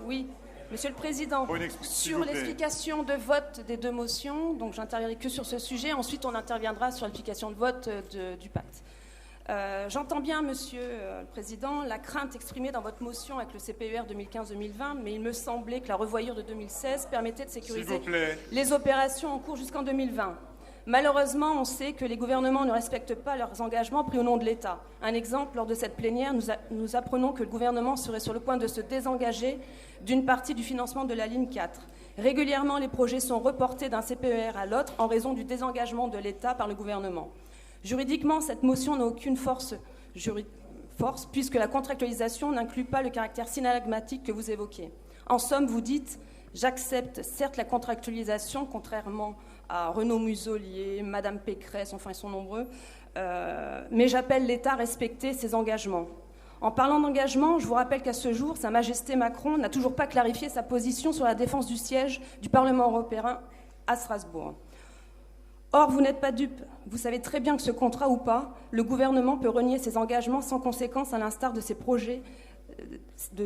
Oui, Monsieur le Président, sur l'explication de vote des deux motions, donc j'interviendrai que sur ce sujet, ensuite on interviendra sur l'explication de vote du pacte. J'entends bien, Monsieur le Président, la crainte exprimée dans votre motion avec le CPER 2015-2020, mais il me semblait que la revoyure de 2016 permettait de sécuriser les opérations en cours jusqu'en 2020. Malheureusement, on sait que les gouvernements ne respectent pas leurs engagements pris au nom de l'État. Un exemple, lors de cette plénière, nous apprenons que le gouvernement serait sur le point de se désengager d'une partie du financement de la ligne 4. Régulièrement, les projets sont reportés d'un CPER à l'autre en raison du désengagement de l'État par le gouvernement. Juridiquement, cette motion n'a aucune force puisque la contractualisation n'inclut pas le caractère synalagmatique que vous évoquez. En somme, vous dites « J'accepte certes la contractualisation, contrairement à Renaud Muselier, Madame Pécresse, enfin ils sont nombreux, mais j'appelle l'État à respecter ses engagements. » En parlant d'engagement, je vous rappelle qu'à ce jour, Sa Majesté Macron n'a toujours pas clarifié sa position sur la défense du siège du Parlement européen à Strasbourg. Or, vous n'êtes pas dupe. Vous savez très bien que ce contrat ou pas, le gouvernement peut renier ses engagements sans conséquence à l'instar de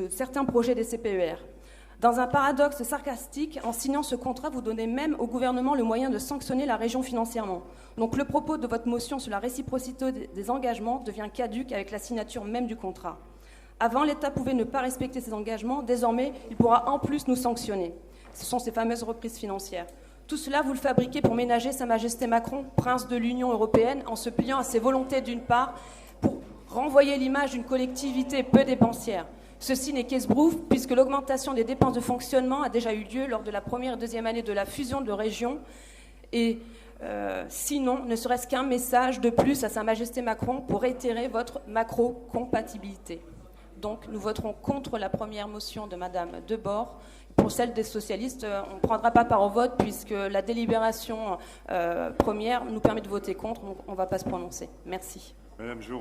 certains projets des CPER. Dans un paradoxe sarcastique, en signant ce contrat, vous donnez même au gouvernement le moyen de sanctionner la région financièrement. Donc le propos de votre motion sur la réciprocité des engagements devient caduque avec la signature même du contrat. Avant, l'État pouvait ne pas respecter ses engagements. Désormais, il pourra en plus nous sanctionner. Ce sont ces fameuses reprises financières. Tout cela, vous le fabriquez pour ménager Sa Majesté Macron, prince de l'Union européenne, en se pliant à ses volontés d'une part, pour renvoyer l'image d'une collectivité peu dépensière. Ceci n'est qu'esbrouf, puisque l'augmentation des dépenses de fonctionnement a déjà eu lieu lors de la première et deuxième année de la fusion de régions. Et sinon, ne serait-ce qu'un message de plus à Sa Majesté Macron pour réitérer votre macro-compatibilité. Donc, nous voterons contre la première motion de Madame Debord. Pour celle des socialistes, on ne prendra pas part au vote puisque la délibération première nous permet de voter contre, donc on ne va pas se prononcer. Merci. Madame Gerould.